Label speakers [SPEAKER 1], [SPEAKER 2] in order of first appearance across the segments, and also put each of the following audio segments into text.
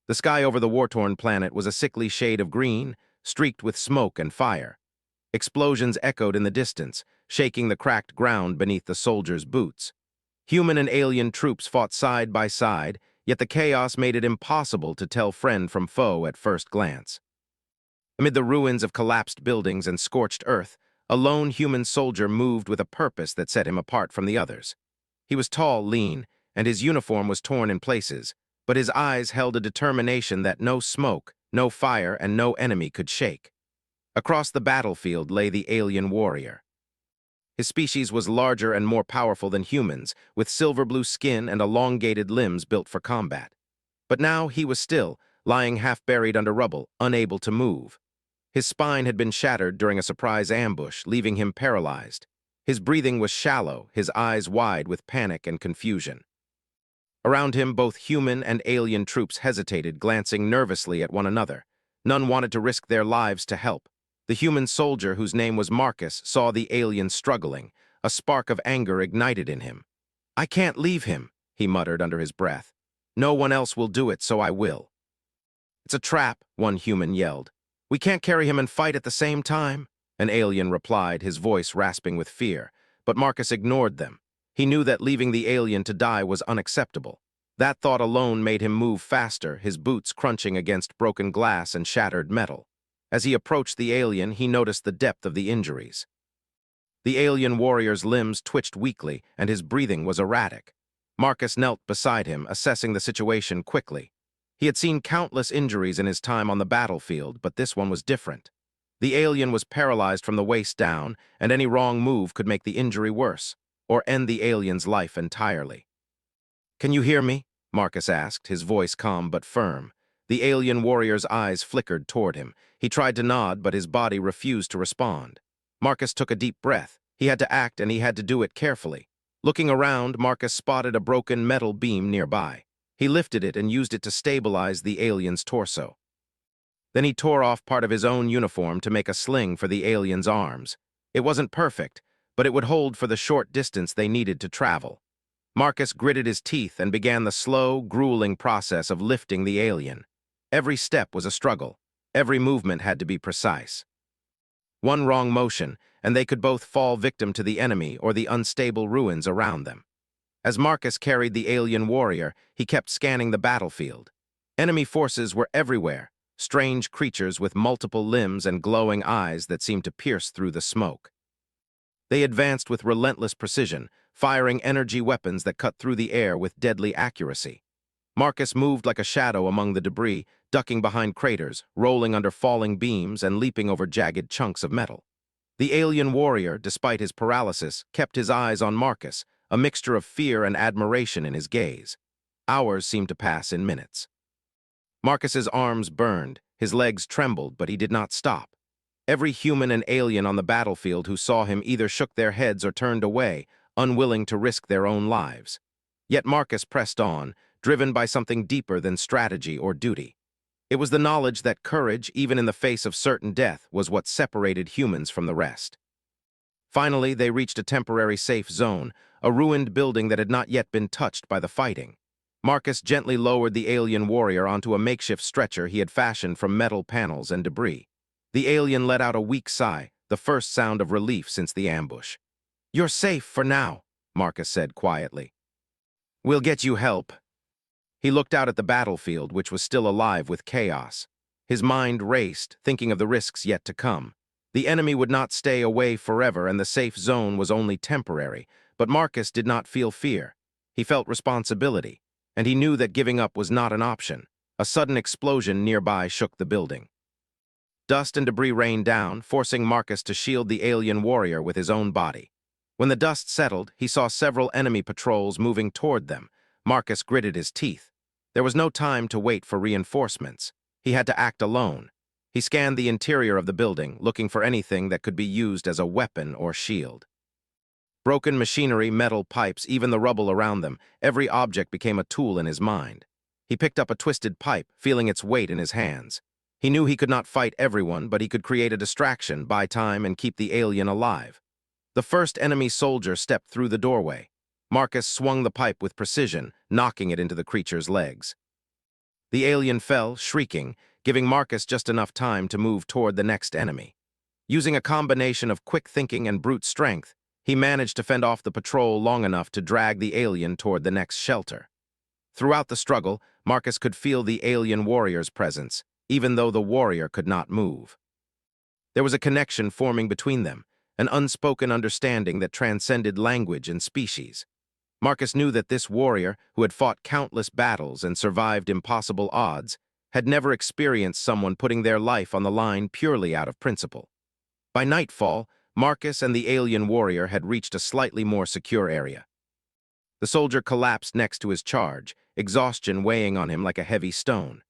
[SPEAKER 1] The sky over the war-torn planet was a sickly shade of green, streaked with smoke and fire. Explosions echoed in the distance, shaking the cracked ground beneath the soldiers' boots. Human and alien troops fought side by side, yet the chaos made it impossible to tell friend from foe at first glance. Amid the ruins of collapsed buildings and scorched earth, a lone human soldier moved with a purpose that set him apart from the others. He was tall, lean, and his uniform was torn in places, but his eyes held a determination that no smoke, no fire, and no enemy could shake. Across the battlefield lay the alien warrior. His species was larger and more powerful than humans, with silver-blue skin and elongated limbs built for combat. But now he was still, lying half-buried under rubble, unable to move. His spine had been shattered during a surprise ambush, leaving him paralyzed. His breathing was shallow, his eyes wide with panic and confusion. Around him, both human and alien troops hesitated, glancing nervously at one another. None wanted to risk their lives to help. The human soldier, whose name was Marcus, saw the alien struggling. A spark of anger ignited in him. "I can't leave him," he muttered under his breath. "No one else will do it, so I will." "It's a trap," one human yelled. "We can't carry him and fight at the same time," an alien replied, his voice rasping with fear. But Marcus ignored them. He knew that leaving the alien to die was unacceptable. That thought alone made him move faster, his boots crunching against broken glass and shattered metal. As he approached the alien, he noticed the depth of the injuries. The alien warrior's limbs twitched weakly, and his breathing was erratic. Marcus knelt beside him, assessing the situation quickly. He had seen countless injuries in his time on the battlefield, but this one was different. The alien was paralyzed from the waist down, and any wrong move could make the injury worse, or end the alien's life entirely. "Can you hear me?" Marcus asked, his voice calm but firm. The alien warrior's eyes flickered toward him. He tried to nod, but his body refused to respond. Marcus took a deep breath. He had to act, and he had to do it carefully. Looking around, Marcus spotted a broken metal beam nearby. He lifted it and used it to stabilize the alien's torso. Then he tore off part of his own uniform to make a sling for the alien's arms. It wasn't perfect, but it would hold for the short distance they needed to travel. Marcus gritted his teeth and began the slow, grueling process of lifting the alien. Every step was a struggle. Every movement had to be precise. One wrong motion, and they could both fall victim to the enemy or the unstable ruins around them. As Marcus carried the alien warrior, he kept scanning the battlefield. Enemy forces were everywhere, strange creatures with multiple limbs and glowing eyes that seemed to pierce through the smoke. They advanced with relentless precision, firing energy weapons that cut through the air with deadly accuracy. Marcus moved like a shadow among the debris, ducking behind craters, rolling under falling beams, and leaping over jagged chunks of metal. The alien warrior, despite his paralysis, kept his eyes on Marcus, a mixture of fear and admiration in his gaze. Hours seemed to pass in minutes. Marcus's arms burned, his legs trembled, but he did not stop. Every human and alien on the battlefield who saw him either shook their heads or turned away, unwilling to risk their own lives. Yet Marcus pressed on, driven by something deeper than strategy or duty. It was the knowledge that courage, even in the face of certain death, was what separated humans from the rest. Finally, they reached a temporary safe zone, a ruined building that had not yet been touched by the fighting. Marcus gently lowered the alien warrior onto a makeshift stretcher he had fashioned from metal panels and debris. The alien let out a weak sigh, the first sound of relief since the ambush. "You're safe for now," Marcus said quietly. "We'll get you help." He looked out at the battlefield, which was still alive with chaos. His mind raced, thinking of the risks yet to come. The enemy would not stay away forever, and the safe zone was only temporary, but Marcus did not feel fear. He felt responsibility, and he knew that giving up was not an option. A sudden explosion nearby shook the building. Dust and debris rained down, forcing Marcus to shield the alien warrior with his own body. When the dust settled, he saw several enemy patrols moving toward them. Marcus gritted his teeth. There was no time to wait for reinforcements. He had to act alone. He scanned the interior of the building, looking for anything that could be used as a weapon or shield. Broken machinery, metal pipes, even the rubble around them, every object became a tool in his mind. He picked up a twisted pipe, feeling its weight in his hands. He knew he could not fight everyone, but he could create a distraction, buy time, and keep the alien alive. The first enemy soldier stepped through the doorway. Marcus swung the pipe with precision, knocking it into the creature's legs. The alien fell, shrieking, giving Marcus just enough time to move toward the next enemy. Using a combination of quick thinking and brute strength, he managed to fend off the patrol long enough to drag the alien toward the next shelter. Throughout the struggle, Marcus could feel the alien warrior's presence, even though the warrior could not move. There was a connection forming between them, an unspoken understanding that transcended language and species. Marcus knew that this warrior, who had fought countless battles and survived impossible odds, had never experienced someone putting their life on the line purely out of principle. By nightfall, Marcus and the alien warrior had reached a slightly more secure area. The soldier collapsed next to his charge, exhaustion weighing on him like a heavy stone.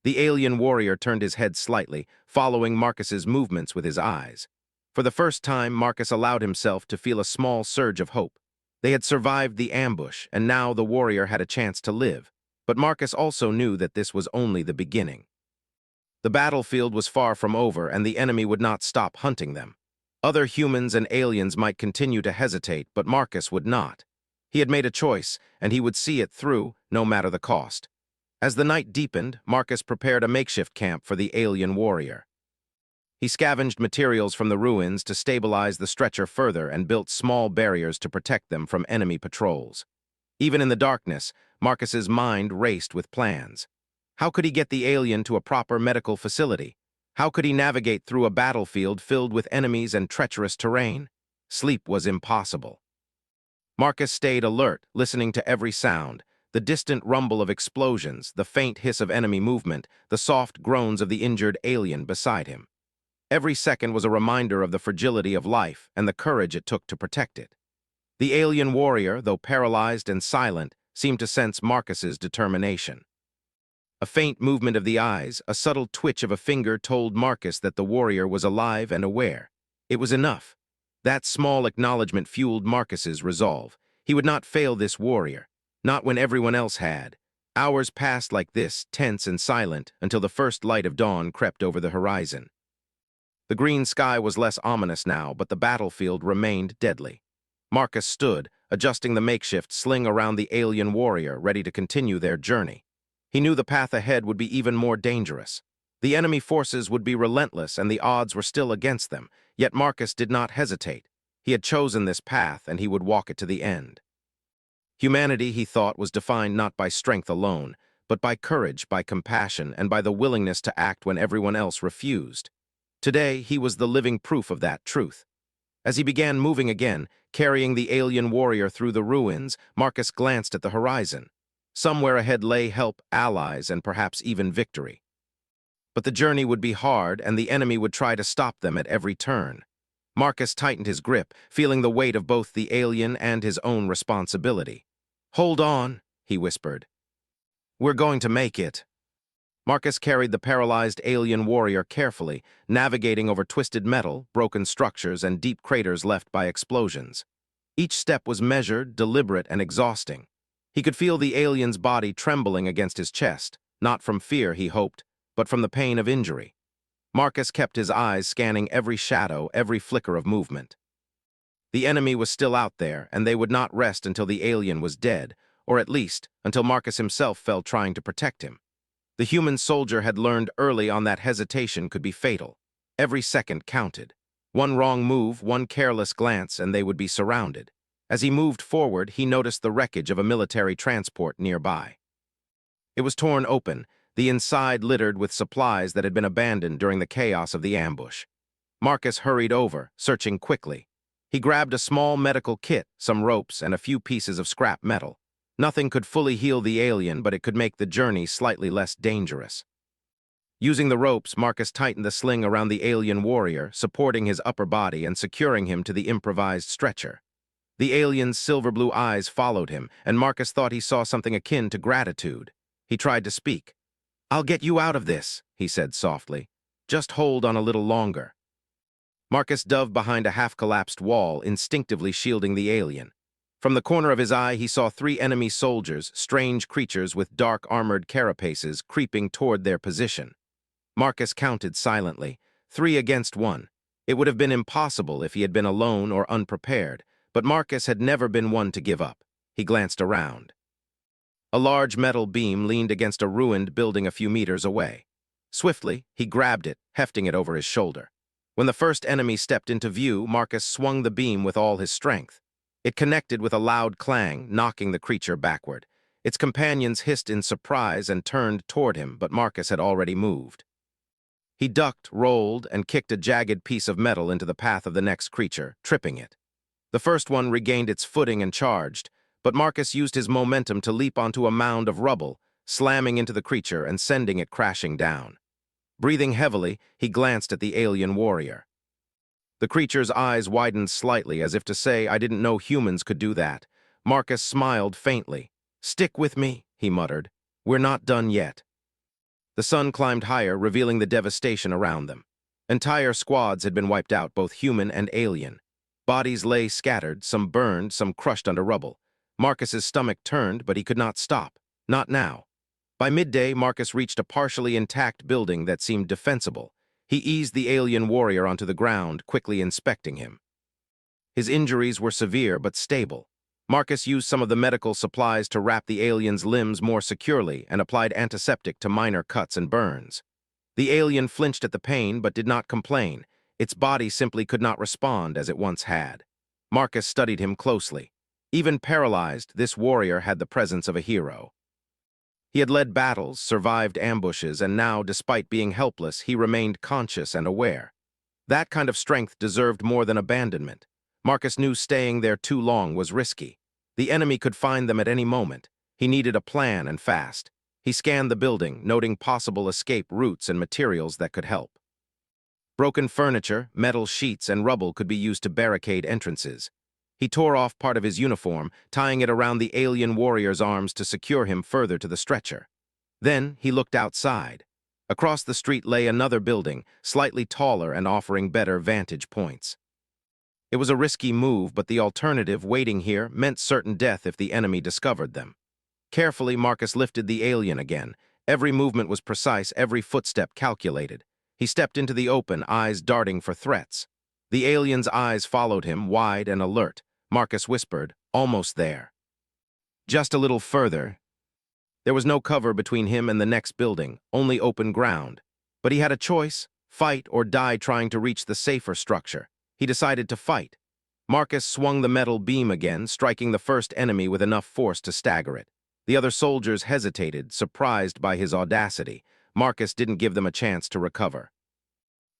[SPEAKER 1] The alien warrior turned his head slightly, following Marcus's movements with his eyes. For the first time, Marcus allowed himself to feel a small surge of hope. They had survived the ambush, and now the warrior had a chance to live. But Marcus also knew that this was only the beginning. The battlefield was far from over, and the enemy would not stop hunting them. Other humans and aliens might continue to hesitate, but Marcus would not. He had made a choice, and he would see it through, no matter the cost. As the night deepened, Marcus prepared a makeshift camp for the alien warrior. He scavenged materials from the ruins to stabilize the stretcher further and built small barriers to protect them from enemy patrols. Even in the darkness, Marcus's mind raced with plans. How could he get the alien to a proper medical facility? How could he navigate through a battlefield filled with enemies and treacherous terrain? Sleep was impossible. Marcus stayed alert, listening to every sound, the distant rumble of explosions, the faint hiss of enemy movement, the soft groans of the injured alien beside him. Every second was a reminder of the fragility of life and the courage it took to protect it. The alien warrior, though paralyzed and silent, seemed to sense Marcus's determination. A faint movement of the eyes, a subtle twitch of a finger told Marcus that the warrior was alive and aware. It was enough. That small acknowledgement fueled Marcus's resolve. He would not fail this warrior, not when everyone else had. Hours passed like this, tense and silent, until the first light of dawn crept over the horizon. The green sky was less ominous now, but the battlefield remained deadly. Marcus stood, adjusting the makeshift sling around the alien warrior, ready to continue their journey. He knew the path ahead would be even more dangerous. The enemy forces would be relentless and the odds were still against them, yet Marcus did not hesitate. He had chosen this path and he would walk it to the end. Humanity, he thought, was defined not by strength alone, but by courage, by compassion, and by the willingness to act when everyone else refused. Today, he was the living proof of that truth. As he began moving again, carrying the alien warrior through the ruins, Marcus glanced at the horizon. Somewhere ahead lay help, allies, and perhaps even victory. But the journey would be hard, and the enemy would try to stop them at every turn. Marcus tightened his grip, feeling the weight of both the alien and his own responsibility. "Hold on," he whispered. "We're going to make it." Marcus carried the paralyzed alien warrior carefully, navigating over twisted metal, broken structures, and deep craters left by explosions. Each step was measured, deliberate, and exhausting. He could feel the alien's body trembling against his chest, not from fear, he hoped, but from the pain of injury. Marcus kept his eyes scanning every shadow, every flicker of movement. The enemy was still out there, and they would not rest until the alien was dead, or at least until Marcus himself fell trying to protect him. The human soldier had learned early on that hesitation could be fatal. Every second counted. One wrong move, one careless glance, and they would be surrounded. As he moved forward, he noticed the wreckage of a military transport nearby. It was torn open, the inside littered with supplies that had been abandoned during the chaos of the ambush. Marcus hurried over, searching quickly. He grabbed a small medical kit, some ropes, and a few pieces of scrap metal. Nothing could fully heal the alien, but it could make the journey slightly less dangerous. Using the ropes, Marcus tightened the sling around the alien warrior, supporting his upper body and securing him to the improvised stretcher. The alien's silver-blue eyes followed him, and Marcus thought he saw something akin to gratitude. He tried to speak. "I'll get you out of this," he said softly. "Just hold on a little longer." Marcus dove behind a half-collapsed wall, instinctively shielding the alien. From the corner of his eye, he saw 3 enemy soldiers, strange creatures with dark armored carapaces, creeping toward their position. Marcus counted silently, 3 against 1. It would have been impossible if he had been alone or unprepared, but Marcus had never been one to give up. He glanced around. A large metal beam leaned against a ruined building a few meters away. Swiftly, he grabbed it, hefting it over his shoulder. When the first enemy stepped into view, Marcus swung the beam with all his strength. It connected with a loud clang, knocking the creature backward. Its companions hissed in surprise and turned toward him, but Marcus had already moved. He ducked, rolled, and kicked a jagged piece of metal into the path of the next creature, tripping it. The first one regained its footing and charged, but Marcus used his momentum to leap onto a mound of rubble, slamming into the creature and sending it crashing down. Breathing heavily, he glanced at the alien warrior. The creature's eyes widened slightly, as if to say, "I didn't know humans could do that." Marcus smiled faintly. "Stick with me," he muttered. "We're not done yet." The sun climbed higher, revealing the devastation around them. Entire squads had been wiped out, both human and alien. Bodies lay scattered, some burned, some crushed under rubble. Marcus's stomach turned, but he could not stop. Not now. By midday, Marcus reached a partially intact building that seemed defensible. He eased the alien warrior onto the ground, quickly inspecting him. His injuries were severe but stable. Marcus used some of the medical supplies to wrap the alien's limbs more securely and applied antiseptic to minor cuts and burns. The alien flinched at the pain but did not complain. Its body simply could not respond as it once had. Marcus studied him closely. Even paralyzed, this warrior had the presence of a hero. He had led battles, survived ambushes, and now, despite being helpless, he remained conscious and aware. That kind of strength deserved more than abandonment. Marcus knew staying there too long was risky. The enemy could find them at any moment. He needed a plan, and fast. He scanned the building, noting possible escape routes and materials that could help. Broken furniture, metal sheets, and rubble could be used to barricade entrances. He tore off part of his uniform, tying it around the alien warrior's arms to secure him further to the stretcher. Then he looked outside. Across the street lay another building, slightly taller and offering better vantage points. It was a risky move, but the alternative, waiting here, meant certain death if the enemy discovered them. Carefully, Marcus lifted the alien again. Every movement was precise, every footstep calculated. He stepped into the open, eyes darting for threats. The alien's eyes followed him, wide and alert. Marcus whispered, "Almost there." Just a little further. There was no cover between him and the next building, only open ground. But he had a choice: fight or die trying to reach the safer structure. He decided to fight. Marcus swung the metal beam again, striking the first enemy with enough force to stagger it. The other soldiers hesitated, surprised by his audacity. Marcus didn't give them a chance to recover.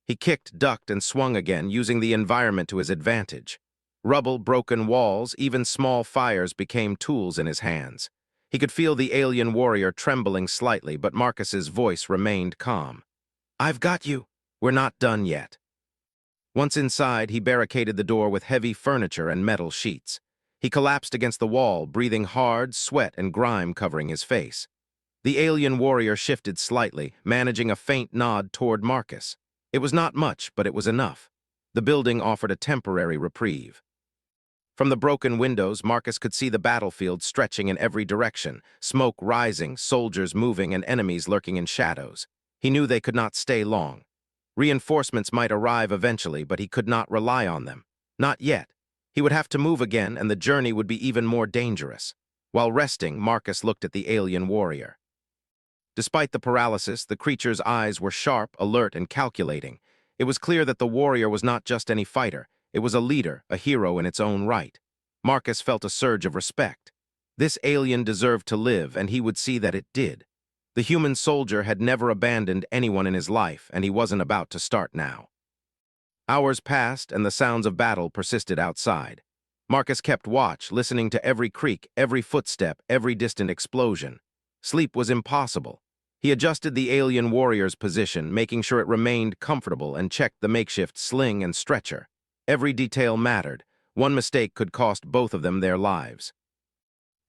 [SPEAKER 1] He kicked, ducked, and swung again, using the environment to his advantage. Rubble, broken walls, even small fires became tools in his hands. He could feel the alien warrior trembling slightly, but Marcus's voice remained calm. "I've got you. We're not done yet." Once inside, he barricaded the door with heavy furniture and metal sheets. He collapsed against the wall, breathing hard, sweat and grime covering his face. The alien warrior shifted slightly, managing a faint nod toward Marcus. It was not much, but it was enough. The building offered a temporary reprieve. From the broken windows, Marcus could see the battlefield stretching in every direction, smoke rising, soldiers moving, and enemies lurking in shadows. He knew they could not stay long. Reinforcements might arrive eventually, but he could not rely on them. Not yet. He would have to move again, and the journey would be even more dangerous. While resting, Marcus looked at the alien warrior. Despite the paralysis, the creature's eyes were sharp, alert, and calculating. It was clear that the warrior was not just any fighter. It was a leader, a hero in its own right. Marcus felt a surge of respect. This alien deserved to live, and he would see that it did. The human soldier had never abandoned anyone in his life, and he wasn't about to start now. Hours passed, and the sounds of battle persisted outside. Marcus kept watch, listening to every creak, every footstep, every distant explosion. Sleep was impossible. He adjusted the alien warrior's position, making sure it remained comfortable, and checked the makeshift sling and stretcher. Every detail mattered. One mistake could cost both of them their lives.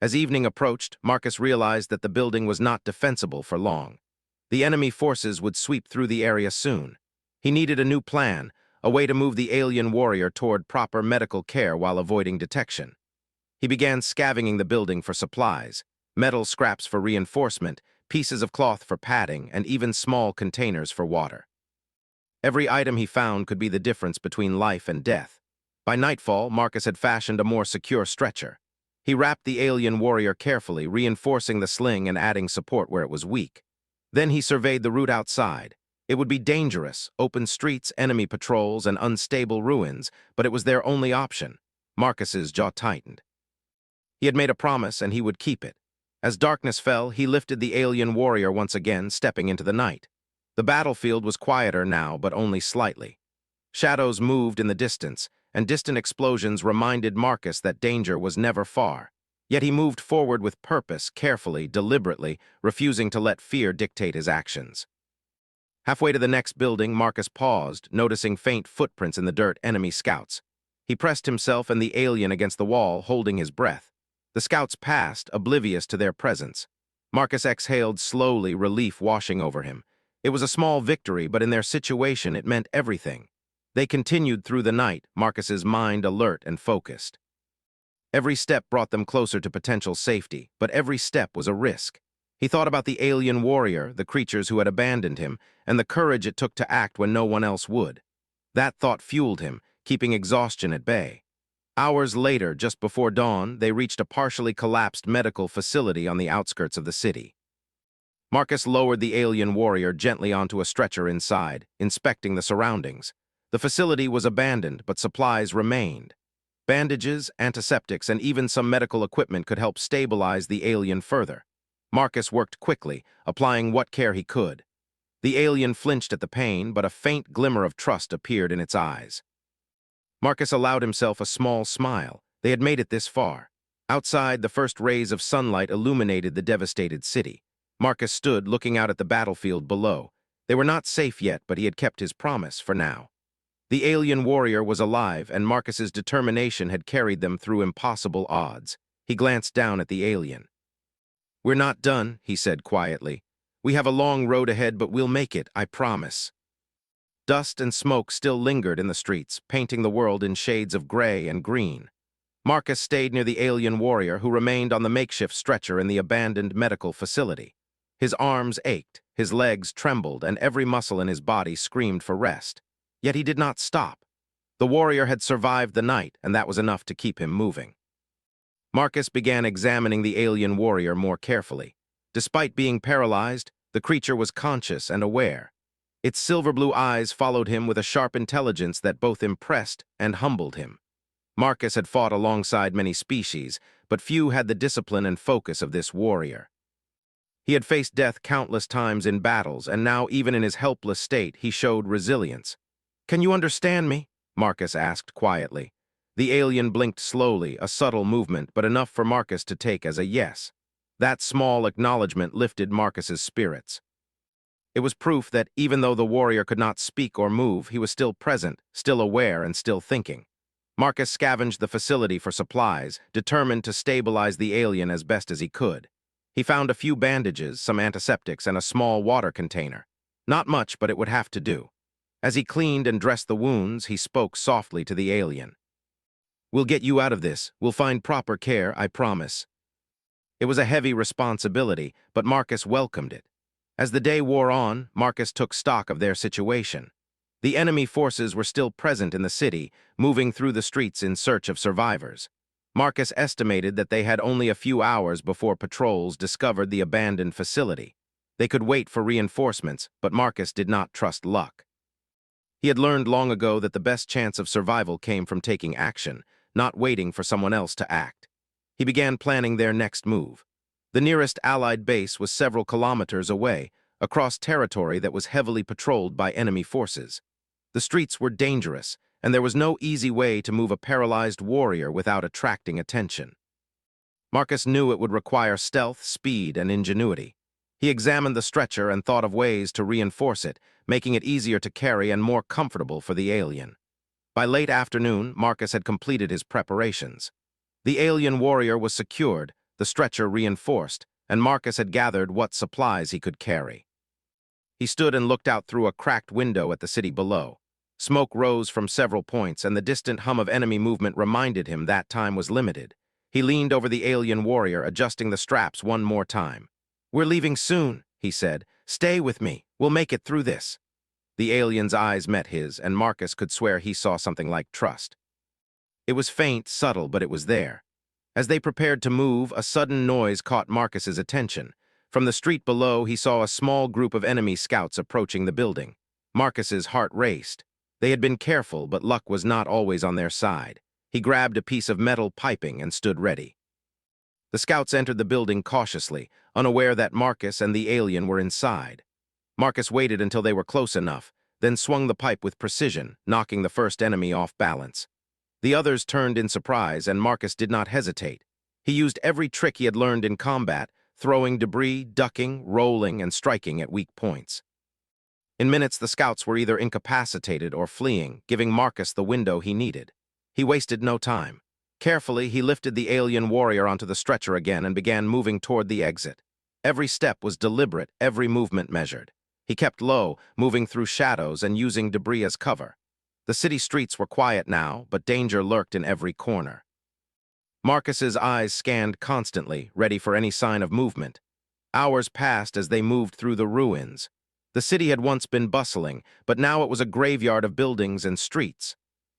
[SPEAKER 1] As evening approached, Marcus realized that the building was not defensible for long. The enemy forces would sweep through the area soon. He needed a new plan, a way to move the alien warrior toward proper medical care while avoiding detection. He began scavenging the building for supplies, metal scraps for reinforcement, pieces of cloth for padding, and even small containers for water. Every item he found could be the difference between life and death. By nightfall, Marcus had fashioned a more secure stretcher. He wrapped the alien warrior carefully, reinforcing the sling and adding support where it was weak. Then he surveyed the route outside. It would be dangerous, open streets, enemy patrols, and unstable ruins, but it was their only option. Marcus's jaw tightened. He had made a promise, and he would keep it. As darkness fell, he lifted the alien warrior once again, stepping into the night. The battlefield was quieter now, but only slightly. Shadows moved in the distance, and distant explosions reminded Marcus that danger was never far. Yet he moved forward with purpose, carefully, deliberately, refusing to let fear dictate his actions. Halfway to the next building, Marcus paused, noticing faint footprints in the dirt, enemy scouts. He pressed himself and the alien against the wall, holding his breath. The scouts passed, oblivious to their presence. Marcus exhaled slowly, relief washing over him. It was a small victory, but in their situation it meant everything. They continued through the night, Marcus's mind alert and focused. Every step brought them closer to potential safety, but every step was a risk. He thought about the alien warrior, the creatures who had abandoned him, and the courage it took to act when no one else would. That thought fueled him, keeping exhaustion at bay. Hours later, just before dawn, they reached a partially collapsed medical facility on the outskirts of the city. Marcus lowered the alien warrior gently onto a stretcher inside, inspecting the surroundings. The facility was abandoned, but supplies remained. Bandages, antiseptics, and even some medical equipment could help stabilize the alien further. Marcus worked quickly, applying what care he could. The alien flinched at the pain, but a faint glimmer of trust appeared in its eyes. Marcus allowed himself a small smile. They had made it this far. Outside, the first rays of sunlight illuminated the devastated city. Marcus stood, looking out at the battlefield below. They were not safe yet, but he had kept his promise for now. The alien warrior was alive, and Marcus's determination had carried them through impossible odds. He glanced down at the alien. "We're not done," he said quietly. "We have a long road ahead, but we'll make it, I promise." Dust and smoke still lingered in the streets, painting the world in shades of gray and green. Marcus stayed near the alien warrior, who remained on the makeshift stretcher in the abandoned medical facility. His arms ached, his legs trembled, and every muscle in his body screamed for rest. Yet he did not stop. The warrior had survived the night, and that was enough to keep him moving. Marcus began examining the alien warrior more carefully. Despite being paralyzed, the creature was conscious and aware. Its silver-blue eyes followed him with a sharp intelligence that both impressed and humbled him. Marcus had fought alongside many species, but few had the discipline and focus of this warrior. He had faced death countless times in battles, and now, even in his helpless state, he showed resilience. "Can you understand me?" Marcus asked quietly. The alien blinked slowly, a subtle movement, but enough for Marcus to take as a yes. That small acknowledgement lifted Marcus's spirits. It was proof that even though the warrior could not speak or move, he was still present, still aware, and still thinking. Marcus scavenged the facility for supplies, determined to stabilize the alien as best as he could. He found a few bandages, some antiseptics, and a small water container. Not much, but it would have to do. As he cleaned and dressed the wounds, he spoke softly to the alien. "We'll get you out of this. We'll find proper care, I promise." It was a heavy responsibility, but Marcus welcomed it. As the day wore on, Marcus took stock of their situation. The enemy forces were still present in the city, moving through the streets in search of survivors. Marcus estimated that they had only a few hours before patrols discovered the abandoned facility. They could wait for reinforcements, but Marcus did not trust luck. He had learned long ago that the best chance of survival came from taking action, not waiting for someone else to act. He began planning their next move. The nearest Allied base was several kilometers away, across territory that was heavily patrolled by enemy forces. The streets were dangerous, and there was no easy way to move a paralyzed warrior without attracting attention. Marcus knew it would require stealth, speed, and ingenuity. He examined the stretcher and thought of ways to reinforce it, making it easier to carry and more comfortable for the alien. By late afternoon, Marcus had completed his preparations. The alien warrior was secured, the stretcher reinforced, and Marcus had gathered what supplies he could carry. He stood and looked out through a cracked window at the city below. Smoke rose from several points, and the distant hum of enemy movement reminded him that time was limited. He leaned over the alien warrior, adjusting the straps one more time. "We're leaving soon," he said. "Stay with me. We'll make it through this." The alien's eyes met his, and Marcus could swear he saw something like trust. It was faint, subtle, but it was there. As they prepared to move, a sudden noise caught Marcus's attention. From the street below, he saw a small group of enemy scouts approaching the building. Marcus's heart raced. They had been careful, but luck was not always on their side. He grabbed a piece of metal piping and stood ready. The scouts entered the building cautiously, unaware that Marcus and the alien were inside. Marcus waited until they were close enough, then swung the pipe with precision, knocking the first enemy off balance. The others turned in surprise, and Marcus did not hesitate. He used every trick he had learned in combat, throwing debris, ducking, rolling, and striking at weak points. In minutes, the scouts were either incapacitated or fleeing, giving Marcus the window he needed. He wasted no time. Carefully, he lifted the alien warrior onto the stretcher again and began moving toward the exit. Every step was deliberate, every movement measured. He kept low, moving through shadows and using debris as cover. The city streets were quiet now, but danger lurked in every corner. Marcus's eyes scanned constantly, ready for any sign of movement. Hours passed as they moved through the ruins. The city had once been bustling, but now it was a graveyard of buildings and streets.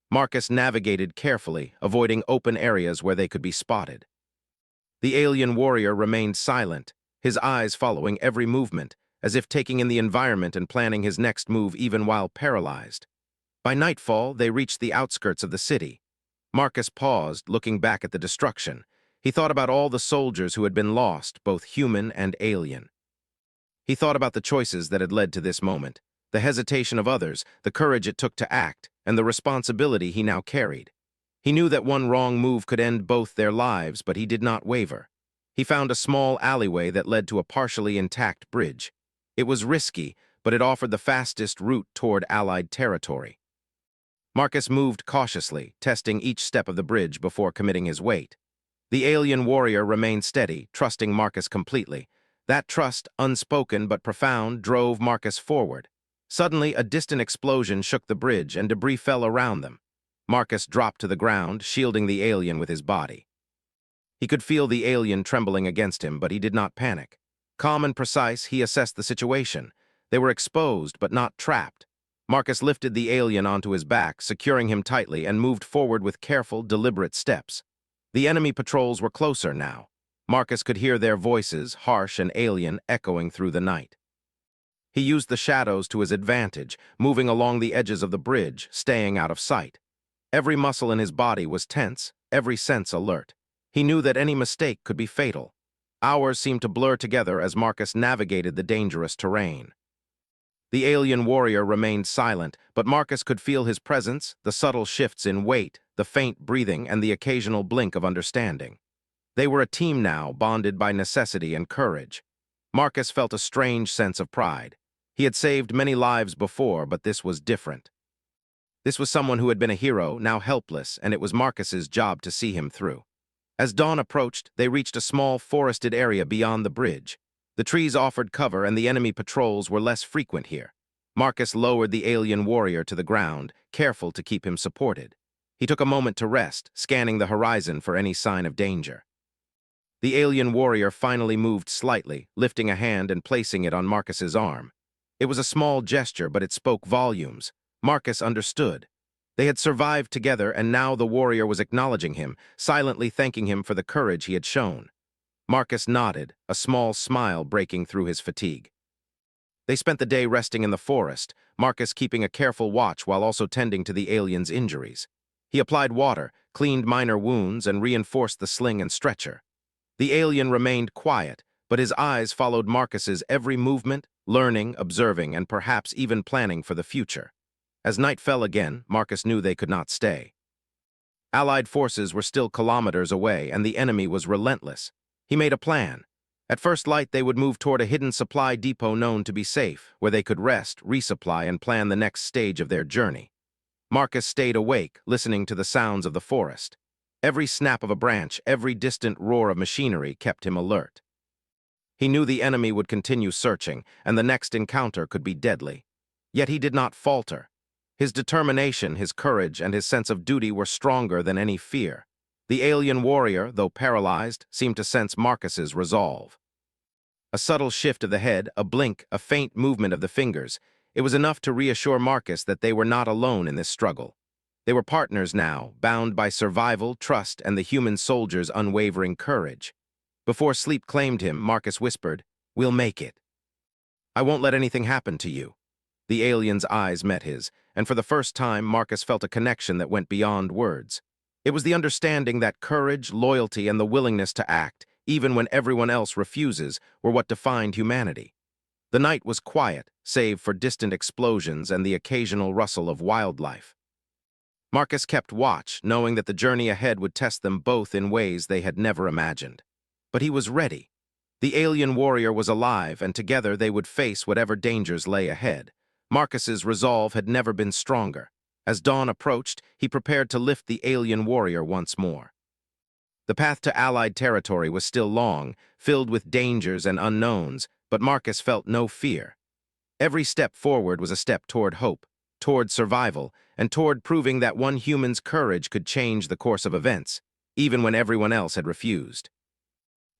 [SPEAKER 1] Marcus navigated carefully, avoiding open areas where they could be spotted. The alien warrior remained silent, his eyes following every movement, as if taking in the environment and planning his next move even while paralyzed. By nightfall, they reached the outskirts of the city. Marcus paused, looking back at the destruction. He thought about all the soldiers who had been lost, both human and alien. He thought about the choices that had led to this moment, the hesitation of others, the courage it took to act, and the responsibility he now carried. He knew that one wrong move could end both their lives, but he did not waver. He found a small alleyway that led to a partially intact bridge. It was risky, but it offered the fastest route toward Allied territory. Marcus moved cautiously, testing each step of the bridge before committing his weight. The alien warrior remained steady, trusting Marcus completely. That trust, unspoken but profound, drove Marcus forward. Suddenly, a distant explosion shook the bridge and debris fell around them. Marcus dropped to the ground, shielding the alien with his body. He could feel the alien trembling against him, but he did not panic. Calm and precise, he assessed the situation. They were exposed, but not trapped. Marcus lifted the alien onto his back, securing him tightly, and moved forward with careful, deliberate steps. The enemy patrols were closer now. Marcus could hear their voices, harsh and alien, echoing through the night. He used the shadows to his advantage, moving along the edges of the bridge, staying out of sight. Every muscle in his body was tense, every sense alert. He knew that any mistake could be fatal. Hours seemed to blur together as Marcus navigated the dangerous terrain. The alien warrior remained silent, but Marcus could feel his presence, the subtle shifts in weight, the faint breathing, and the occasional blink of understanding. They were a team now, bonded by necessity and courage. Marcus felt a strange sense of pride. He had saved many lives before, but this was different. This was someone who had been a hero, now helpless, and it was Marcus's job to see him through. As dawn approached, they reached a small forested area beyond the bridge. The trees offered cover, and the enemy patrols were less frequent here. Marcus lowered the alien warrior to the ground, careful to keep him supported. He took a moment to rest, scanning the horizon for any sign of danger. The alien warrior finally moved slightly, lifting a hand and placing it on Marcus's arm. It was a small gesture, but it spoke volumes. Marcus understood. They had survived together, and now the warrior was acknowledging him, silently thanking him for the courage he had shown. Marcus nodded, a small smile breaking through his fatigue. They spent the day resting in the forest, Marcus keeping a careful watch while also tending to the alien's injuries. He applied water, cleaned minor wounds, and reinforced the sling and stretcher. The alien remained quiet, but his eyes followed Marcus's every movement, learning, observing, and perhaps even planning for the future. As night fell again, Marcus knew they could not stay. Allied forces were still kilometers away, and the enemy was relentless. He made a plan. At first light, they would move toward a hidden supply depot known to be safe, where they could rest, resupply, and plan the next stage of their journey. Marcus stayed awake, listening to the sounds of the forest. Every snap of a branch, every distant roar of machinery kept him alert. He knew the enemy would continue searching, and the next encounter could be deadly. Yet he did not falter. His determination, his courage, and his sense of duty were stronger than any fear. The alien warrior, though paralyzed, seemed to sense Marcus's resolve. A subtle shift of the head, a blink, a faint movement of the fingers, it was enough to reassure Marcus that they were not alone in this struggle. They were partners now, bound by survival, trust, and the human soldier's unwavering courage. Before sleep claimed him, Marcus whispered, "We'll make it. I won't let anything happen to you." The alien's eyes met his, and for the first time, Marcus felt a connection that went beyond words. It was the understanding that courage, loyalty, and the willingness to act, even when everyone else refuses, were what defined humanity. The night was quiet, save for distant explosions and the occasional rustle of wildlife. Marcus kept watch, knowing that the journey ahead would test them both in ways they had never imagined. But he was ready. The alien warrior was alive, and together they would face whatever dangers lay ahead. Marcus's resolve had never been stronger. As dawn approached, he prepared to lift the alien warrior once more. The path to Allied territory was still long, filled with dangers and unknowns, but Marcus felt no fear. Every step forward was a step toward hope, toward survival, and toward proving that one human's courage could change the course of events, even when everyone else had refused.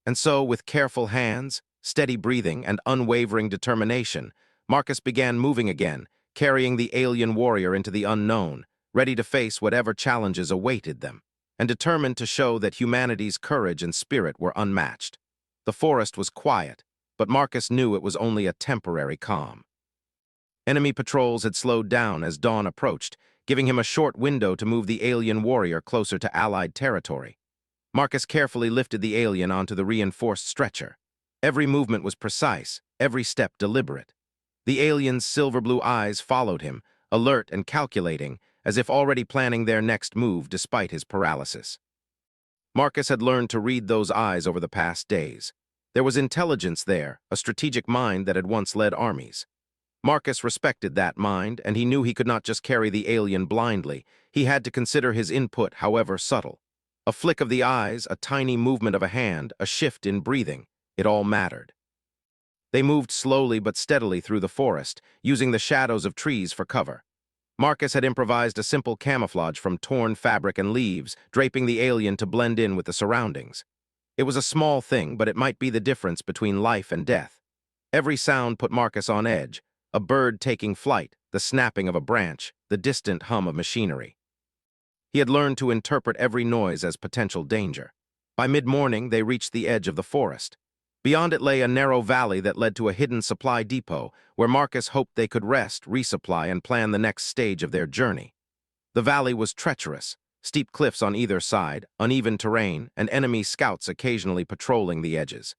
[SPEAKER 1] And so, with careful hands, steady breathing, and unwavering determination, Marcus began moving again, carrying the alien warrior into the unknown, ready to face whatever challenges awaited them, and determined to show that humanity's courage and spirit were unmatched. The forest was quiet, but Marcus knew it was only a temporary calm. Enemy patrols had slowed down as dawn approached, giving him a short window to move the alien warrior closer to Allied territory. Marcus carefully lifted the alien onto the reinforced stretcher. Every movement was precise, every step deliberate. The alien's silver-blue eyes followed him, alert and calculating, as if already planning their next move despite his paralysis. Marcus had learned to read those eyes over the past days. There was intelligence there, a strategic mind that had once led armies. Marcus respected that mind, and he knew he could not just carry the alien blindly. He had to consider his input, however subtle. A flick of the eyes, a tiny movement of a hand, a shift in breathing, it all mattered. They moved slowly but steadily through the forest, using the shadows of trees for cover. Marcus had improvised a simple camouflage from torn fabric and leaves, draping the alien to blend in with the surroundings. It was a small thing, but it might be the difference between life and death. Every sound put Marcus on edge, a bird taking flight, the snapping of a branch, the distant hum of machinery. He had learned to interpret every noise as potential danger. By mid-morning, they reached the edge of the forest. Beyond it lay a narrow valley that led to a hidden supply depot, where Marcus hoped they could rest, resupply, and plan the next stage of their journey. The valley was treacherous, steep cliffs on either side, uneven terrain, and enemy scouts occasionally patrolling the edges.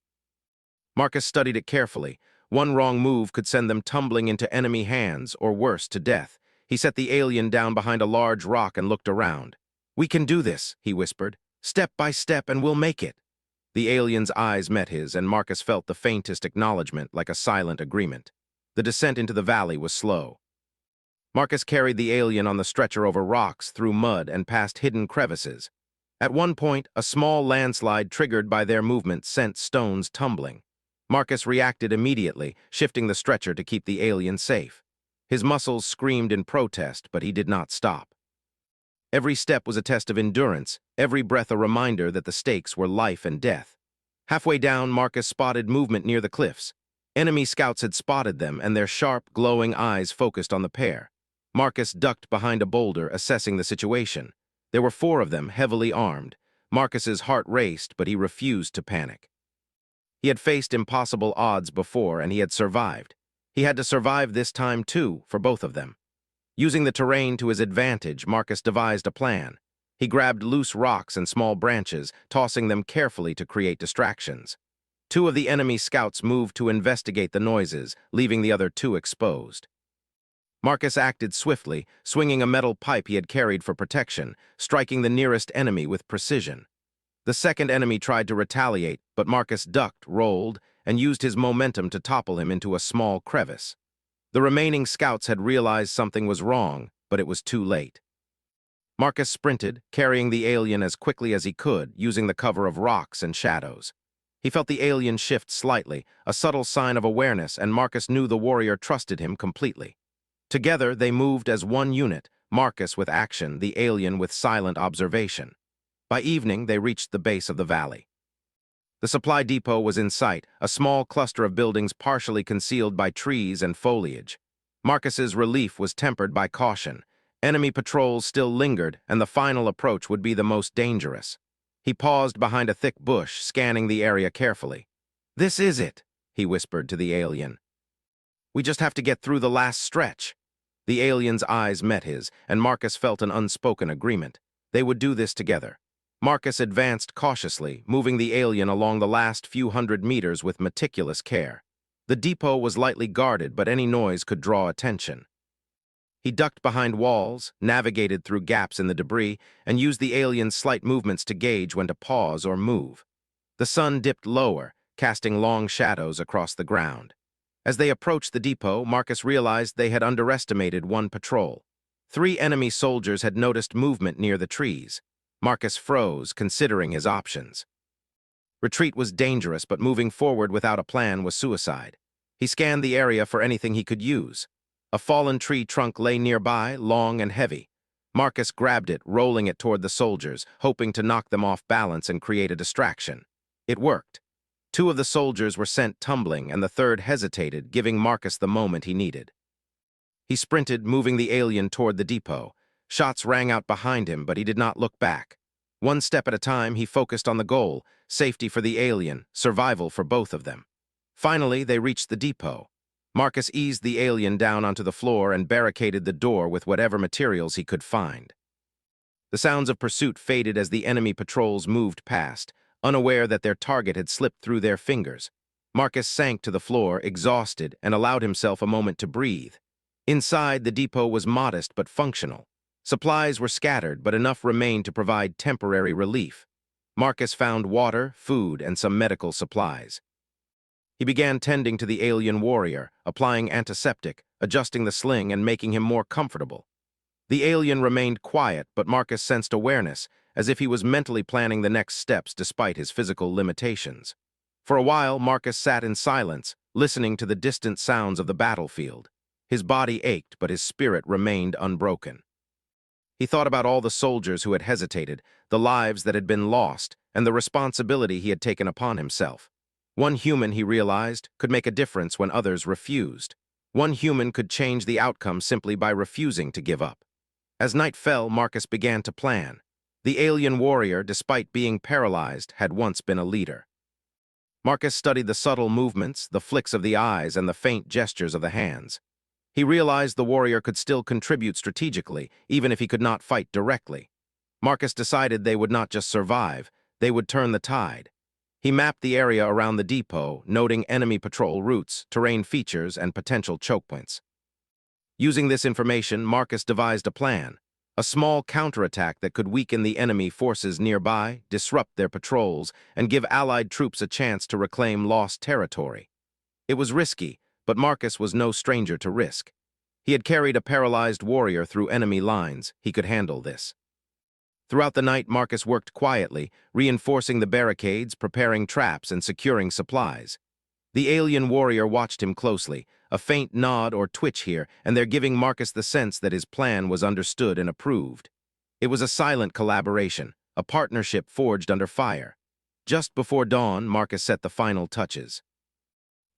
[SPEAKER 1] Marcus studied it carefully. One wrong move could send them tumbling into enemy hands, or worse, to death. He set the alien down behind a large rock and looked around. "We can do this," he whispered. "Step by step, and we'll make it." The alien's eyes met his, and Marcus felt the faintest acknowledgement, like a silent agreement. The descent into the valley was slow. Marcus carried the alien on the stretcher over rocks, through mud, and past hidden crevices. At one point, a small landslide triggered by their movement sent stones tumbling. Marcus reacted immediately, shifting the stretcher to keep the alien safe. His muscles screamed in protest, but he did not stop. Every step was a test of endurance, every breath a reminder that the stakes were life and death. Halfway down, Marcus spotted movement near the cliffs. Enemy scouts had spotted them, and their sharp, glowing eyes focused on the pair. Marcus ducked behind a boulder, assessing the situation. There were 4 of them, heavily armed. Marcus's heart raced, but he refused to panic. He had faced impossible odds before, and he had survived. He had to survive this time, too, for both of them. Using the terrain to his advantage, Marcus devised a plan. He grabbed loose rocks and small branches, tossing them carefully to create distractions. 2 of the enemy scouts moved to investigate the noises, leaving the other 2 exposed. Marcus acted swiftly, swinging a metal pipe he had carried for protection, striking the nearest enemy with precision. The second enemy tried to retaliate, but Marcus ducked, rolled, and used his momentum to topple him into a small crevice. The remaining scouts had realized something was wrong, but it was too late. Marcus sprinted, carrying the alien as quickly as he could, using the cover of rocks and shadows. He felt the alien shift slightly, a subtle sign of awareness, and Marcus knew the warrior trusted him completely. Together, they moved as one unit, Marcus with action, the alien with silent observation. By evening, they reached the base of the valley. The supply depot was in sight, a small cluster of buildings partially concealed by trees and foliage. Marcus's relief was tempered by caution. Enemy patrols still lingered, and the final approach would be the most dangerous. He paused behind a thick bush, scanning the area carefully. "This is it," he whispered to the alien. "We just have to get through the last stretch." The alien's eyes met his, and Marcus felt an unspoken agreement. They would do this together. Marcus advanced cautiously, moving the alien along the last few hundred meters with meticulous care. The depot was lightly guarded, but any noise could draw attention. He ducked behind walls, navigated through gaps in the debris, and used the alien's slight movements to gauge when to pause or move. The sun dipped lower, casting long shadows across the ground. As they approached the depot, Marcus realized they had underestimated one patrol. 3 enemy soldiers had noticed movement near the trees. Marcus froze, considering his options. Retreat was dangerous, but moving forward without a plan was suicide. He scanned the area for anything he could use. A fallen tree trunk lay nearby, long and heavy. Marcus grabbed it, rolling it toward the soldiers, hoping to knock them off balance and create a distraction. It worked. 2 of the soldiers were sent tumbling, and the third hesitated, giving Marcus the moment he needed. He sprinted, moving the alien toward the depot. Shots rang out behind him, but he did not look back. One step at a time, he focused on the goal: safety for the alien, survival for both of them. Finally, they reached the depot. Marcus eased the alien down onto the floor and barricaded the door with whatever materials he could find. The sounds of pursuit faded as the enemy patrols moved past, unaware that their target had slipped through their fingers. Marcus sank to the floor, exhausted, and allowed himself a moment to breathe. Inside, the depot was modest but functional. Supplies were scattered, but enough remained to provide temporary relief. Marcus found water, food, and some medical supplies. He began tending to the alien warrior, applying antiseptic, adjusting the sling, and making him more comfortable. The alien remained quiet, but Marcus sensed awareness, as if he was mentally planning the next steps despite his physical limitations. For a while, Marcus sat in silence, listening to the distant sounds of the battlefield. His body ached, but his spirit remained unbroken. He thought about all the soldiers who had hesitated, the lives that had been lost, and the responsibility he had taken upon himself. One human, he realized, could make a difference when others refused. One human could change the outcome simply by refusing to give up. As night fell, Marcus began to plan. The alien warrior, despite being paralyzed, had once been a leader. Marcus studied the subtle movements, the flicks of the eyes, and the faint gestures of the hands. He realized the warrior could still contribute strategically, even if he could not fight directly. Marcus decided they would not just survive, they would turn the tide. He mapped the area around the depot, noting enemy patrol routes, terrain features, and potential choke points. Using this information, Marcus devised a plan: a small counterattack that could weaken the enemy forces nearby, disrupt their patrols, and give Allied troops a chance to reclaim lost territory. It was risky, but Marcus was no stranger to risk. He had carried a paralyzed warrior through enemy lines. He could handle this. Throughout the night, Marcus worked quietly, reinforcing the barricades, preparing traps, and securing supplies. The alien warrior watched him closely, a faint nod or twitch here, and there giving Marcus the sense that his plan was understood and approved. It was a silent collaboration, a partnership forged under fire. Just before dawn, Marcus set the final touches.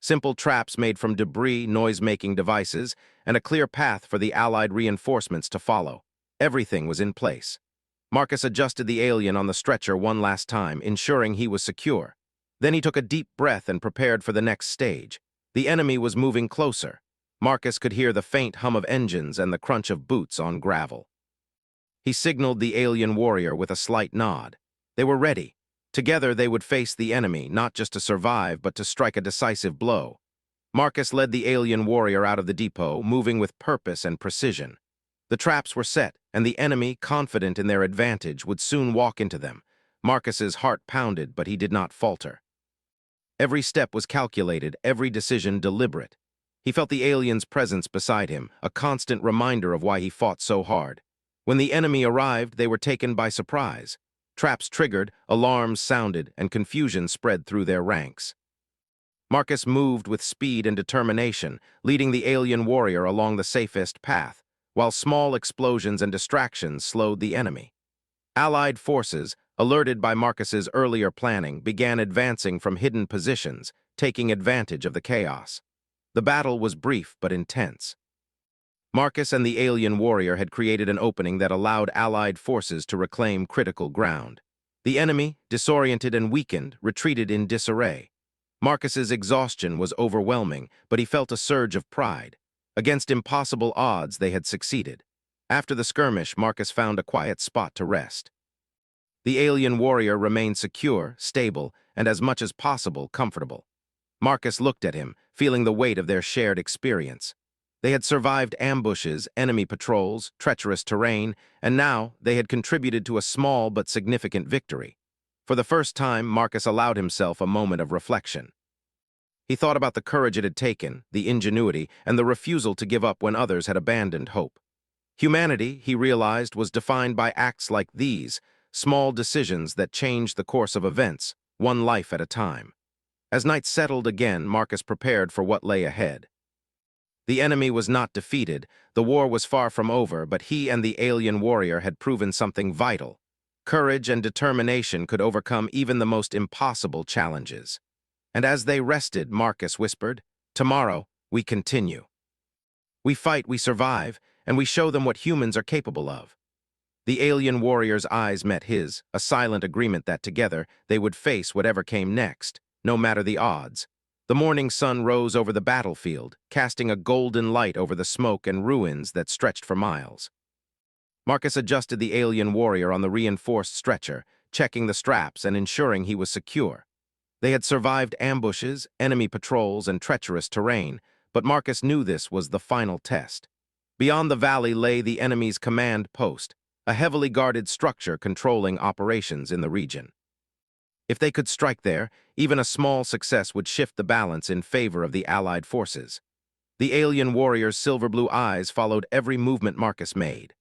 [SPEAKER 1] Simple traps made from debris, noise-making devices, and a clear path for the Allied reinforcements to follow. Everything was in place. Marcus adjusted the alien on the stretcher one last time, ensuring he was secure. Then he took a deep breath and prepared for the next stage. The enemy was moving closer. Marcus could hear the faint hum of engines and the crunch of boots on gravel. He signaled the alien warrior with a slight nod. They were ready. Together they would face the enemy, not just to survive, but to strike a decisive blow. Marcus led the alien warrior out of the depot, moving with purpose and precision. The traps were set, and the enemy, confident in their advantage, would soon walk into them. Marcus's heart pounded, but he did not falter. Every step was calculated, every decision deliberate. He felt the alien's presence beside him, a constant reminder of why he fought so hard. When the enemy arrived, they were taken by surprise. Traps triggered, alarms sounded, and confusion spread through their ranks. Marcus moved with speed and determination, leading the alien warrior along the safest path, while small explosions and distractions slowed the enemy. Allied forces, alerted by Marcus's earlier planning, began advancing from hidden positions, taking advantage of the chaos. The battle was brief but intense. Marcus and the alien warrior had created an opening that allowed Allied forces to reclaim critical ground. The enemy, disoriented and weakened, retreated in disarray. Marcus's exhaustion was overwhelming, but he felt a surge of pride. Against impossible odds, they had succeeded. After the skirmish, Marcus found a quiet spot to rest. The alien warrior remained secure, stable, and as much as possible comfortable. Marcus looked at him, feeling the weight of their shared experience. They had survived ambushes, enemy patrols, treacherous terrain, and now they had contributed to a small but significant victory. For the first time, Marcus allowed himself a moment of reflection. He thought about the courage it had taken, the ingenuity, and the refusal to give up when others had abandoned hope. Humanity, he realized, was defined by acts like these, small decisions that changed the course of events, one life at a time. As night settled again, Marcus prepared for what lay ahead. The enemy was not defeated, the war was far from over, but he and the alien warrior had proven something vital. Courage and determination could overcome even the most impossible challenges. And as they rested, Marcus whispered, "Tomorrow, we continue. We fight, we survive, and we show them what humans are capable of." The alien warrior's eyes met his, a silent agreement that together they would face whatever came next, no matter the odds. The morning sun rose over the battlefield, casting a golden light over the smoke and ruins that stretched for miles. Marcus adjusted the alien warrior on the reinforced stretcher, checking the straps and ensuring he was secure. They had survived ambushes, enemy patrols, and treacherous terrain, but Marcus knew this was the final test. Beyond the valley lay the enemy's command post, a heavily guarded structure controlling operations in the region. If they could strike there, even a small success would shift the balance in favor of the Allied forces. The alien warrior's silver-blue eyes followed every movement Marcus made.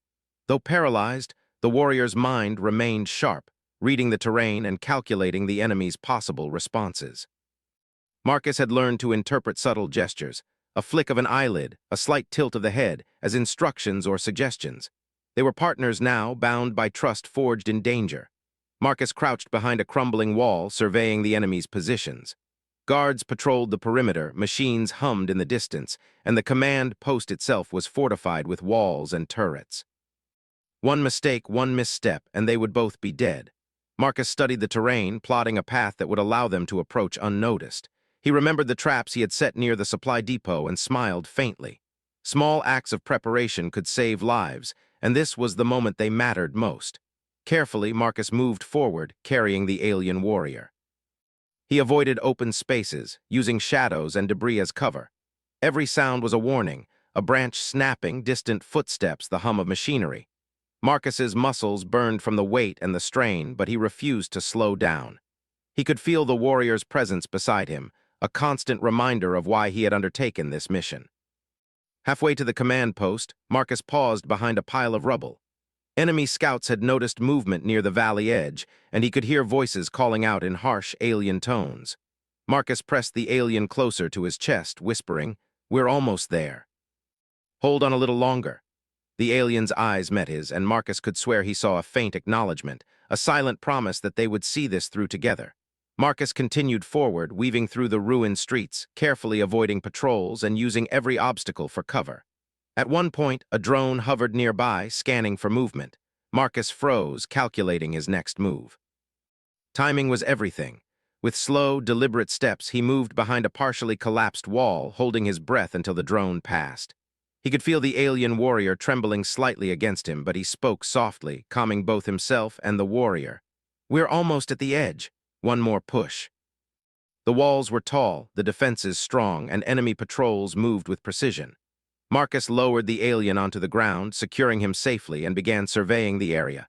[SPEAKER 1] Though paralyzed, the warrior's mind remained sharp, reading the terrain and calculating the enemy's possible responses. Marcus had learned to interpret subtle gestures, a flick of an eyelid, a slight tilt of the head, as instructions or suggestions. They were partners now, bound by trust forged in danger. Marcus crouched behind a crumbling wall, surveying the enemy's positions. Guards patrolled the perimeter, machines hummed in the distance, and the command post itself was fortified with walls and turrets. One mistake, one misstep, and they would both be dead. Marcus studied the terrain, plotting a path that would allow them to approach unnoticed. He remembered the traps he had set near the supply depot and smiled faintly. Small acts of preparation could save lives, and this was the moment they mattered most. Carefully, Marcus moved forward, carrying the alien warrior. He avoided open spaces, using shadows and debris as cover. Every sound was a warning, a branch snapping, distant footsteps, the hum of machinery. Marcus's muscles burned from the weight and the strain, but he refused to slow down. He could feel the warrior's presence beside him, a constant reminder of why he had undertaken this mission. Halfway to the command post, Marcus paused behind a pile of rubble. Enemy scouts had noticed movement near the valley edge, and he could hear voices calling out in harsh alien tones. Marcus pressed the alien closer to his chest, whispering, "We're almost there. Hold on a little longer." The alien's eyes met his, and Marcus could swear he saw a faint acknowledgement, a silent promise that they would see this through together. Marcus continued forward, weaving through the ruined streets, carefully avoiding patrols and using every obstacle for cover. At one point, a drone hovered nearby, scanning for movement. Marcus froze, calculating his next move. Timing was everything. With slow, deliberate steps, he moved behind a partially collapsed wall, holding his breath until the drone passed. He could feel the alien warrior trembling slightly against him, but he spoke softly, calming both himself and the warrior. "We're almost at the edge. One more push." The walls were tall, the defenses strong, and enemy patrols moved with precision. Marcus lowered the alien onto the ground, securing him safely, and began surveying the area.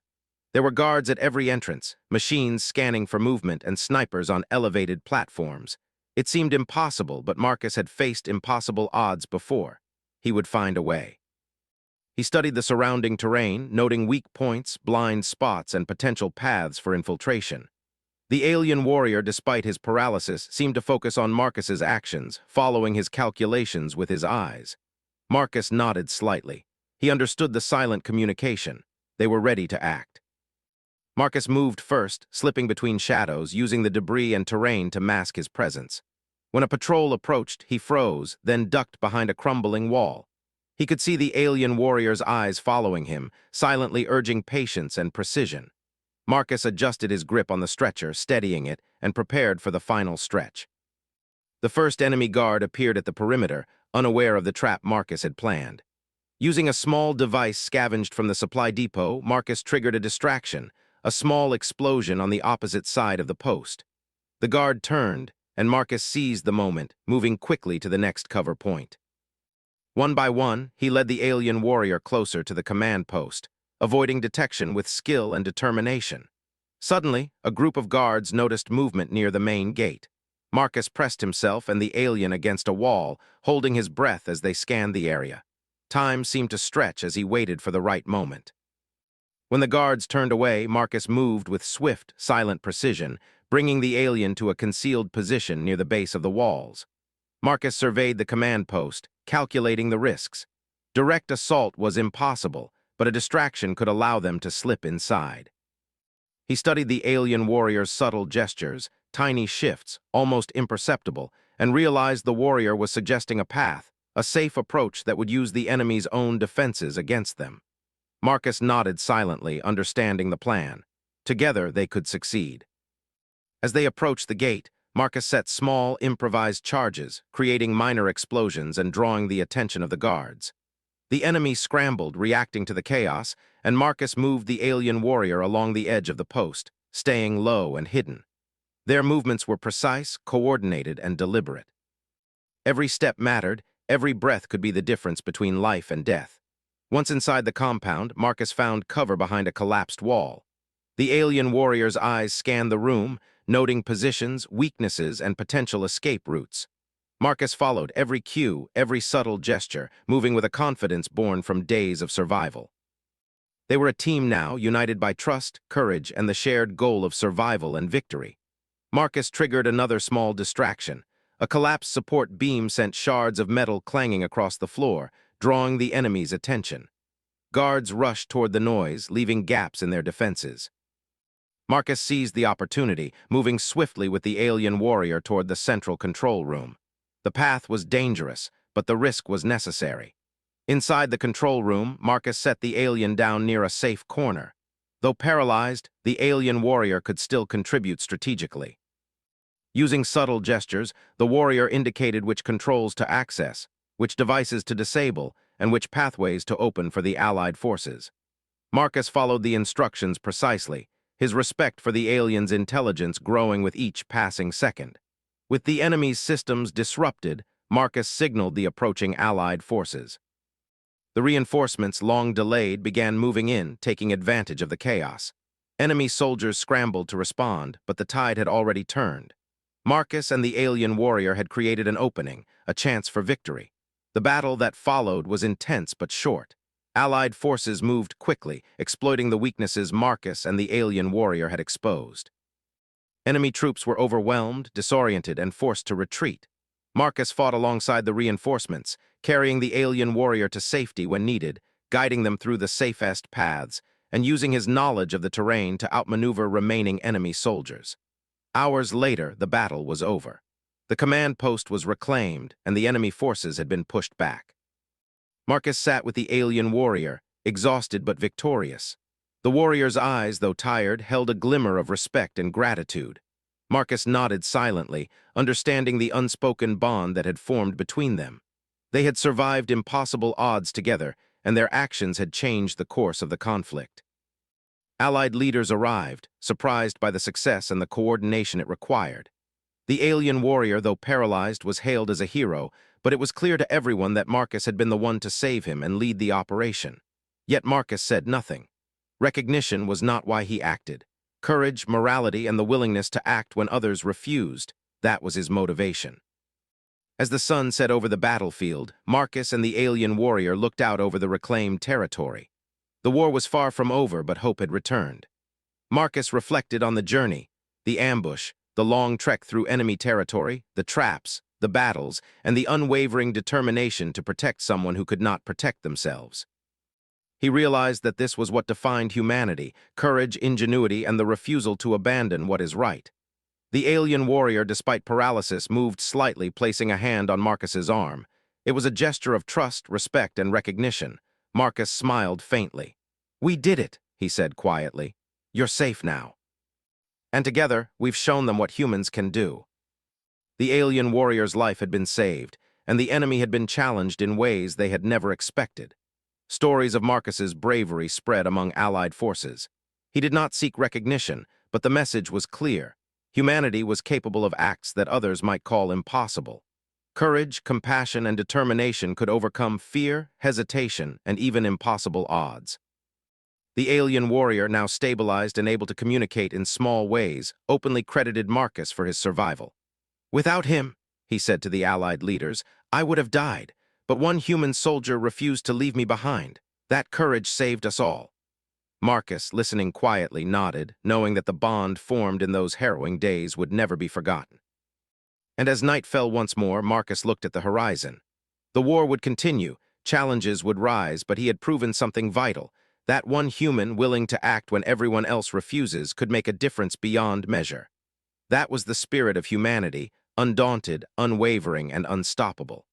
[SPEAKER 1] There were guards at every entrance, machines scanning for movement, and snipers on elevated platforms. It seemed impossible, but Marcus had faced impossible odds before. He would find a way. He studied the surrounding terrain, noting weak points, blind spots, and potential paths for infiltration. The alien warrior, despite his paralysis, seemed to focus on Marcus's actions, following his calculations with his eyes. Marcus nodded slightly. He understood the silent communication. They were ready to act. Marcus moved first, slipping between shadows, using the debris and terrain to mask his presence. When a patrol approached, he froze, then ducked behind a crumbling wall. He could see the alien warrior's eyes following him, silently urging patience and precision. Marcus adjusted his grip on the stretcher, steadying it, and prepared for the final stretch. The first enemy guard appeared at the perimeter, unaware of the trap Marcus had planned. Using a small device scavenged from the supply depot, Marcus triggered a distraction, a small explosion on the opposite side of the post. The guard turned, and Marcus seized the moment, moving quickly to the next cover point. One by one, he led the alien warrior closer to the command post, avoiding detection with skill and determination. Suddenly, a group of guards noticed movement near the main gate. Marcus pressed himself and the alien against a wall, holding his breath as they scanned the area. Time seemed to stretch as he waited for the right moment. When the guards turned away, Marcus moved with swift, silent precision, bringing the alien to a concealed position near the base of the walls. Marcus surveyed the command post, calculating the risks. Direct assault was impossible, but a distraction could allow them to slip inside. He studied the alien warrior's subtle gestures, tiny shifts, almost imperceptible, and realized the warrior was suggesting a path, a safe approach that would use the enemy's own defenses against them. Marcus nodded silently, understanding the plan. Together, they could succeed. As they approached the gate, Marcus set small, improvised charges, creating minor explosions and drawing the attention of the guards. The enemy scrambled, reacting to the chaos, and Marcus moved the alien warrior along the edge of the post, staying low and hidden. Their movements were precise, coordinated, and deliberate. Every step mattered, every breath could be the difference between life and death. Once inside the compound, Marcus found cover behind a collapsed wall. The alien warrior's eyes scanned the room, noting positions, weaknesses, and potential escape routes. Marcus followed every cue, every subtle gesture, moving with a confidence born from days of survival. They were a team now, united by trust, courage, and the shared goal of survival and victory. Marcus triggered another small distraction. A collapsed support beam sent shards of metal clanging across the floor, drawing the enemy's attention. Guards rushed toward the noise, leaving gaps in their defenses. Marcus seized the opportunity, moving swiftly with the alien warrior toward the central control room. The path was dangerous, but the risk was necessary. Inside the control room, Marcus set the alien down near a safe corner. Though paralyzed, the alien warrior could still contribute strategically. Using subtle gestures, the warrior indicated which controls to access, which devices to disable, and which pathways to open for the Allied forces. Marcus followed the instructions precisely, his respect for the alien's intelligence growing with each passing second. With the enemy's systems disrupted, Marcus signaled the approaching Allied forces. The reinforcements, long delayed, began moving in, taking advantage of the chaos. Enemy soldiers scrambled to respond, but the tide had already turned. Marcus and the alien warrior had created an opening, a chance for victory. The battle that followed was intense but short. Allied forces moved quickly, exploiting the weaknesses Marcus and the alien warrior had exposed. Enemy troops were overwhelmed, disoriented, and forced to retreat. Marcus fought alongside the reinforcements, carrying the alien warrior to safety when needed, guiding them through the safest paths, and using his knowledge of the terrain to outmaneuver remaining enemy soldiers. Hours later, the battle was over. The command post was reclaimed, and the enemy forces had been pushed back. Marcus sat with the alien warrior, exhausted but victorious. The warrior's eyes, though tired, held a glimmer of respect and gratitude. Marcus nodded silently, understanding the unspoken bond that had formed between them. They had survived impossible odds together, and their actions had changed the course of the conflict. Allied leaders arrived, surprised by the success and the coordination it required. The alien warrior, though paralyzed, was hailed as a hero, but it was clear to everyone that Marcus had been the one to save him and lead the operation. Yet Marcus said nothing. Recognition was not why he acted. Courage, morality, and the willingness to act when others refused, that was his motivation. As the sun set over the battlefield, Marcus and the alien warrior looked out over the reclaimed territory. The war was far from over, but hope had returned. Marcus reflected on the journey, the ambush, the long trek through enemy territory, the traps, the battles, and the unwavering determination to protect someone who could not protect themselves. He realized that this was what defined humanity: courage, ingenuity, and the refusal to abandon what is right. The alien warrior, despite paralysis, moved slightly, placing a hand on Marcus's arm. It was a gesture of trust, respect, and recognition. Marcus smiled faintly. "We did it," he said quietly. "You're safe now." And together, we've shown them what humans can do. The alien warrior's life had been saved, and the enemy had been challenged in ways they had never expected. Stories of Marcus's bravery spread among Allied forces. He did not seek recognition, but the message was clear. Humanity was capable of acts that others might call impossible. Courage, compassion, and determination could overcome fear, hesitation, and even impossible odds. The alien warrior, now stabilized and able to communicate in small ways, openly credited Marcus for his survival. "Without him," he said to the Allied leaders, "I would have died, but one human soldier refused to leave me behind. That courage saved us all." Marcus, listening quietly, nodded, knowing that the bond formed in those harrowing days would never be forgotten. And as night fell once more, Marcus looked at the horizon. The war would continue, challenges would rise, but he had proven something vital. That one human willing to act when everyone else refuses could make a difference beyond measure. That was the spirit of humanity, undaunted, unwavering, and unstoppable.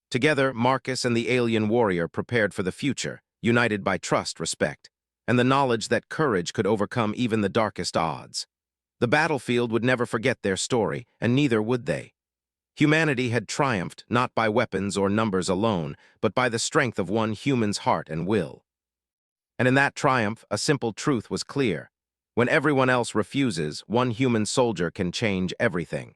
[SPEAKER 1] Together, Marcus and the alien warrior prepared for the future, united by trust, respect, and the knowledge that courage could overcome even the darkest odds. The battlefield would never forget their story, and neither would they. Humanity had triumphed not by weapons or numbers alone, but by the strength of one human's heart and will. And in that triumph, a simple truth was clear. When everyone else refuses, one human soldier can change everything.